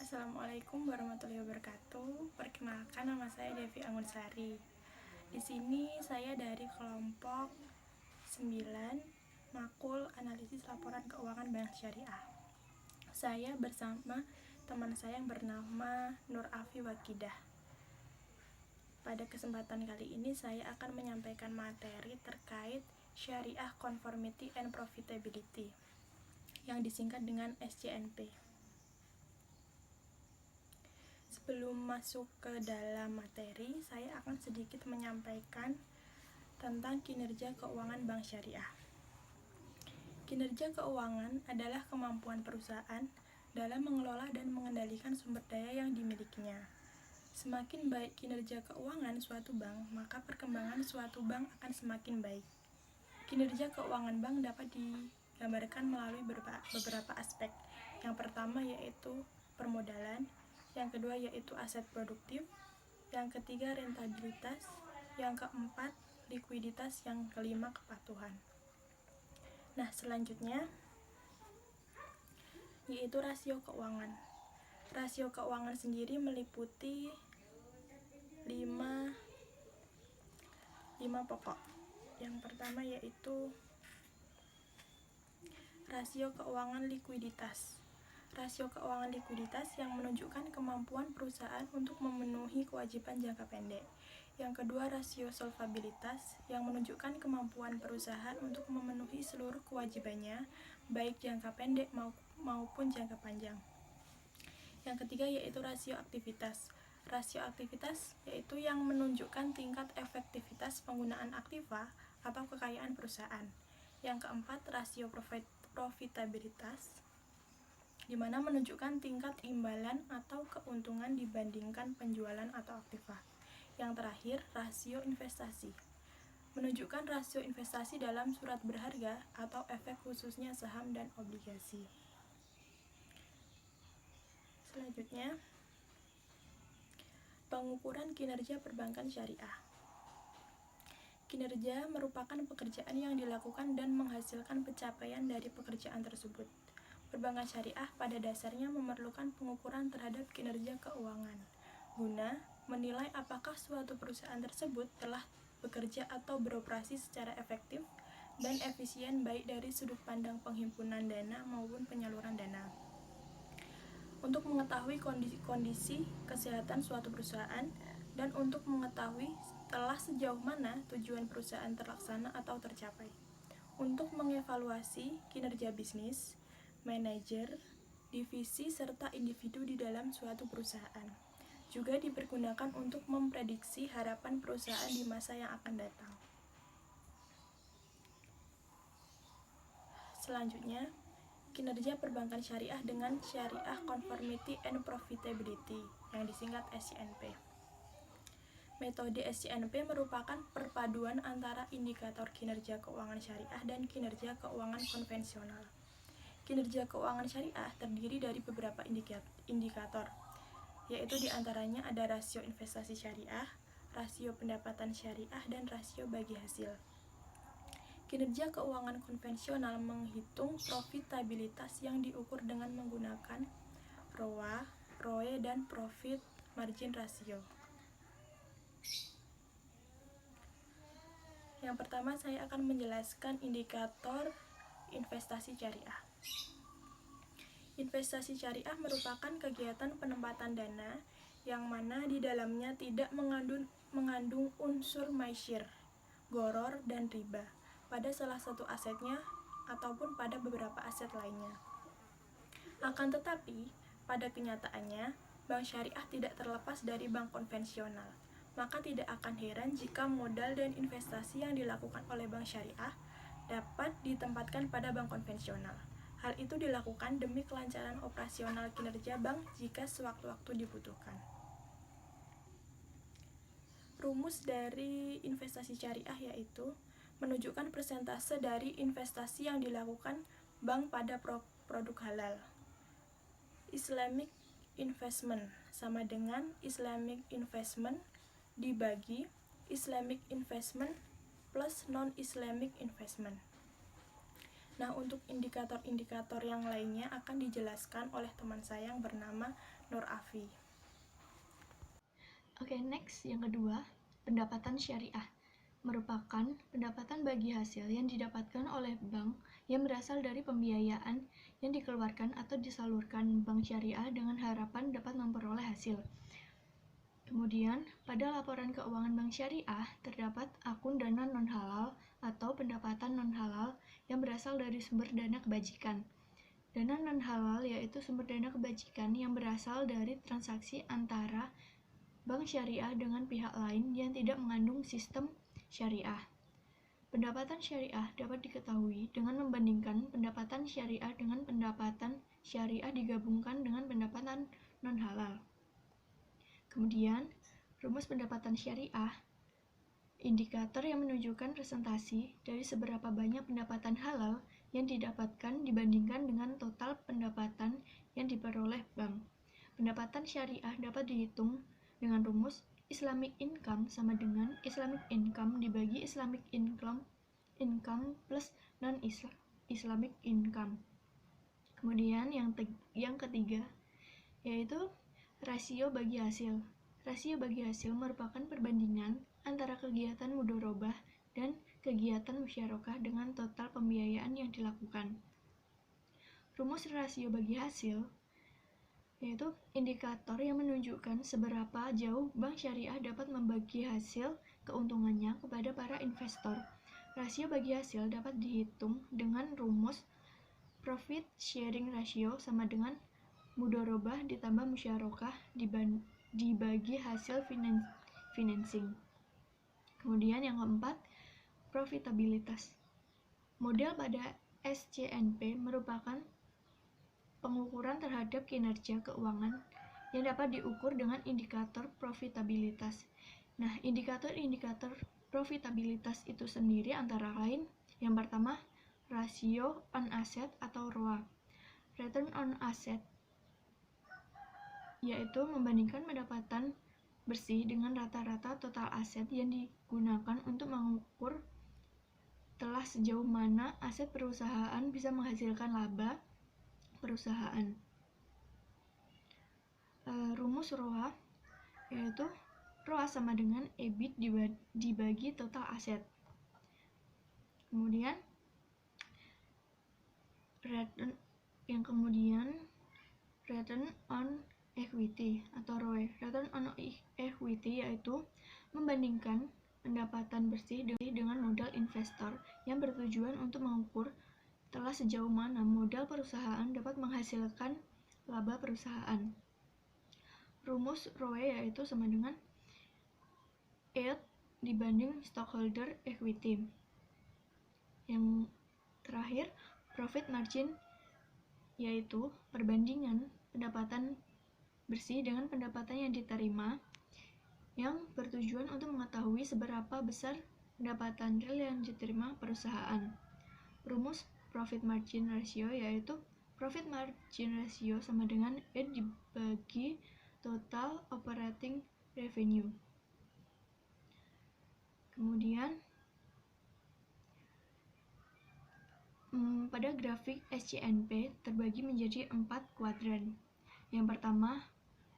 Assalamualaikum warahmatullahi wabarakatuh. Perkenalkan, nama saya Devi Angunsari. Di sini saya dari kelompok 9 Makul Analisis Laporan Keuangan Bank Syariah. Saya bersama teman saya yang bernama Nur Afi Wakidah. Pada kesempatan kali ini saya akan menyampaikan materi terkait Syariah Conformity and Profitability yang disingkat dengan SCNP. Sebelum masuk ke dalam materi, saya akan sedikit menyampaikan tentang kinerja keuangan bank syariah. Kinerja keuangan adalah kemampuan perusahaan dalam mengelola dan mengendalikan sumber daya yang dimilikinya. Semakin baik kinerja keuangan suatu bank, maka perkembangan suatu bank akan semakin baik. Kinerja keuangan bank dapat digambarkan melalui beberapa aspek. Yang pertama yaitu permodalan, yang kedua yaitu aset produktif, yang ketiga rentabilitas, yang keempat likuiditas, yang kelima kepatuhan. Nah, selanjutnya yaitu rasio keuangan. Rasio keuangan sendiri meliputi 5 pokok. Yang pertama yaitu rasio keuangan likuiditas. Rasio keuangan likuiditas yang menunjukkan kemampuan perusahaan untuk memenuhi kewajiban jangka pendek. Yang kedua, rasio solvabilitas yang menunjukkan kemampuan perusahaan untuk memenuhi seluruh kewajibannya, baik jangka pendek maupun jangka panjang. Yang ketiga yaitu rasio aktivitas. Rasio aktivitas yaitu yang menunjukkan tingkat efektivitas penggunaan aktiva atau kekayaan perusahaan. Yang keempat, rasio profitabilitas, di mana menunjukkan tingkat imbalan atau keuntungan dibandingkan penjualan atau aktiva. Yang terakhir, rasio investasi, menunjukkan rasio investasi dalam surat berharga atau efek khususnya saham dan obligasi. Selanjutnya, pengukuran kinerja perbankan syariah. Kinerja merupakan pekerjaan yang dilakukan dan menghasilkan pencapaian dari pekerjaan tersebut. Perbankan syariah pada dasarnya memerlukan pengukuran terhadap kinerja keuangan guna menilai apakah suatu perusahaan tersebut telah bekerja atau beroperasi secara efektif dan efisien baik dari sudut pandang penghimpunan dana maupun penyaluran dana. Untuk mengetahui kondisi kesehatan suatu perusahaan dan untuk mengetahui telah sejauh mana tujuan perusahaan terlaksana atau tercapai. Untuk mengevaluasi kinerja bisnis, manajer, divisi, serta individu di dalam suatu perusahaan. Juga dipergunakan untuk memprediksi harapan perusahaan di masa yang akan datang. Selanjutnya, kinerja perbankan syariah dengan Syariah Conformity and Profitability yang disingkat SCNP. Metode SCNP merupakan perpaduan antara indikator kinerja keuangan syariah dan kinerja keuangan konvensional. Kinerja keuangan syariah terdiri dari beberapa indikator, yaitu diantaranya ada rasio investasi syariah, rasio pendapatan syariah, dan rasio bagi hasil. Kinerja keuangan konvensional menghitung profitabilitas yang diukur dengan menggunakan ROA, ROE, dan profit margin ratio. Yang pertama, saya akan menjelaskan indikator investasi syariah. Investasi syariah merupakan kegiatan penempatan dana yang mana di dalamnya tidak mengandung unsur maisir, gharar, dan riba pada salah satu asetnya ataupun pada beberapa aset lainnya. Akan tetapi, pada kenyataannya, bank syariah tidak terlepas dari bank konvensional. Maka tidak akan heran jika modal dan investasi yang dilakukan oleh bank syariah dapat ditempatkan pada bank konvensional. Hal itu dilakukan demi kelancaran operasional kinerja bank jika sewaktu-waktu dibutuhkan. Rumus dari investasi syariah yaitu menunjukkan persentase dari investasi yang dilakukan bank pada produk halal. Islamic investment sama dengan Islamic investment dibagi Islamic investment plus non-Islamic investment. Nah, untuk indikator-indikator yang lainnya akan dijelaskan oleh teman saya yang bernama Nur Afi. Oke, next yang kedua, pendapatan syariah merupakan pendapatan bagi hasil yang didapatkan oleh bank yang berasal dari pembiayaan yang dikeluarkan atau disalurkan bank syariah dengan harapan dapat memperoleh hasil. Kemudian, pada laporan keuangan bank syariah terdapat akun dana non-halal atau pendapatan non-halal yang berasal dari sumber dana kebajikan. Dana non-halal yaitu sumber dana kebajikan yang berasal dari transaksi antara bank syariah dengan pihak lain yang tidak mengandung sistem syariah. Pendapatan syariah dapat diketahui dengan membandingkan pendapatan syariah dengan pendapatan syariah digabungkan dengan pendapatan non-halal. Kemudian, rumus pendapatan syariah, indikator yang menunjukkan presentasi dari seberapa banyak pendapatan halal yang didapatkan dibandingkan dengan total pendapatan yang diperoleh bank. Pendapatan syariah dapat dihitung dengan rumus Islamic income sama dengan Islamic income dibagi Islamic income plus non-Islamic income. Kemudian yang ketiga yaitu rasio bagi hasil. Rasio bagi hasil merupakan perbandingan antara kegiatan mudharabah dan kegiatan musyarakah dengan total pembiayaan yang dilakukan. Rumus rasio bagi hasil yaitu indikator yang menunjukkan seberapa jauh bank syariah dapat membagi hasil keuntungannya kepada para investor. Rasio bagi hasil dapat dihitung dengan rumus profit sharing ratio sama dengan mudharabah ditambah musyarakah dibagi hasil financing. Kemudian yang keempat, profitabilitas. Model pada SCNP merupakan pengukuran terhadap kinerja keuangan yang dapat diukur dengan indikator profitabilitas. Nah, indikator-indikator profitabilitas itu sendiri antara lain yang pertama, rasio on asset atau ROA. Return on asset yaitu membandingkan pendapatan bersih dengan rata-rata total aset yang digunakan untuk mengukur telah sejauh mana aset perusahaan bisa menghasilkan laba perusahaan. Rumus ROA yaitu ROA sama dengan EBIT dibagi total aset. Kemudian return on equity atau ROE. Return on equity yaitu membandingkan pendapatan bersih dengan modal investor yang bertujuan untuk mengukur telah sejauh mana modal perusahaan dapat menghasilkan laba perusahaan. Rumus ROE yaitu sama dengan yield dibanding stockholder equity. Yang terakhir, profit margin yaitu perbandingan pendapatan bersih dengan pendapatan yang diterima yang bertujuan untuk mengetahui seberapa besar pendapatan real yang diterima perusahaan. Rumus profit margin ratio yaitu profit margin ratio sama dengan E dibagi total operating revenue. Kemudian pada grafik SCNP terbagi menjadi 4 kuadran. Yang pertama,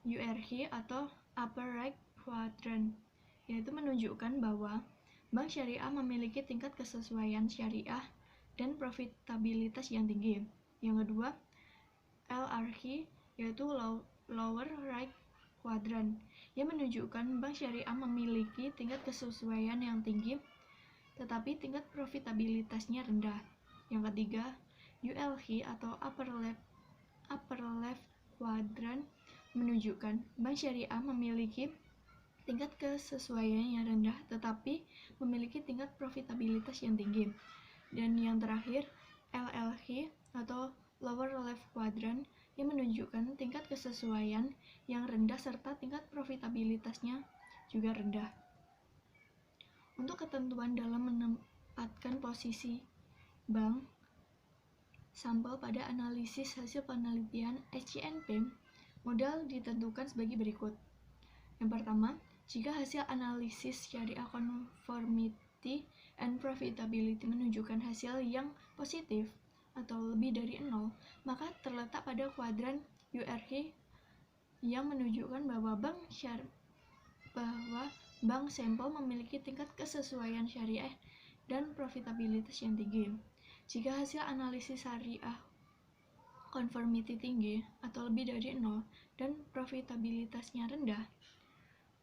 URH atau upper right quadrant, yaitu menunjukkan bahwa bank syariah memiliki tingkat kesesuaian syariah dan profitabilitas yang tinggi. Yang kedua, LRH yaitu lower right quadrant, yang menunjukkan bank syariah memiliki tingkat kesesuaian yang tinggi tetapi tingkat profitabilitasnya rendah. Yang ketiga, ULH atau upper left quadrant menunjukkan bank syariah memiliki tingkat kesesuaian yang rendah tetapi memiliki tingkat profitabilitas yang tinggi. Dan yang terakhir, LLH atau lower left quadrant yang menunjukkan tingkat kesesuaian yang rendah serta tingkat profitabilitasnya juga rendah. Untuk ketentuan dalam menempatkan posisi bank sampel pada analisis hasil penelitian SCNP, modal ditentukan sebagai berikut. Yang pertama, jika hasil analisis syariah conformity and profitability menunjukkan hasil yang positif, atau lebih dari 0, maka terletak pada kuadran URH yang menunjukkan bahwa bank sampel memiliki tingkat kesesuaian syariah dan profitabilitas yang tinggi. Jika hasil analisis syariah conformity tinggi atau lebih dari 0 dan profitabilitasnya rendah,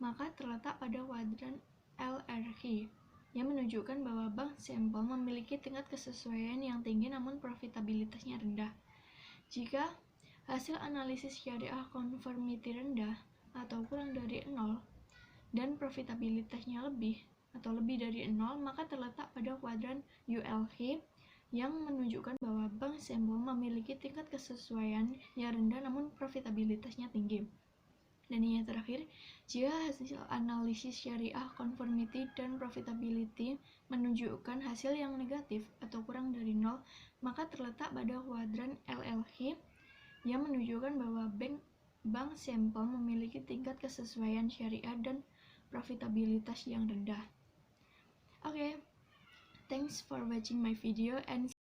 maka terletak pada kuadran LRH yang menunjukkan bahwa bank sampel memiliki tingkat kesesuaian yang tinggi namun profitabilitasnya rendah. Jika hasil analisis syariah conformity rendah atau kurang dari 0 dan profitabilitasnya lebih atau lebih dari 0, maka terletak pada kuadran ULH yang menunjukkan bahwa bank sampel memiliki tingkat kesesuaian yang rendah namun profitabilitasnya tinggi. Dan yang terakhir, jika hasil analisis syariah conformity dan profitability menunjukkan hasil yang negatif atau kurang dari 0, maka terletak pada kuadran LLH yang menunjukkan bahwa bank sampel memiliki tingkat kesesuaian syariah dan profitabilitas yang rendah. Okay, thanks for watching my video and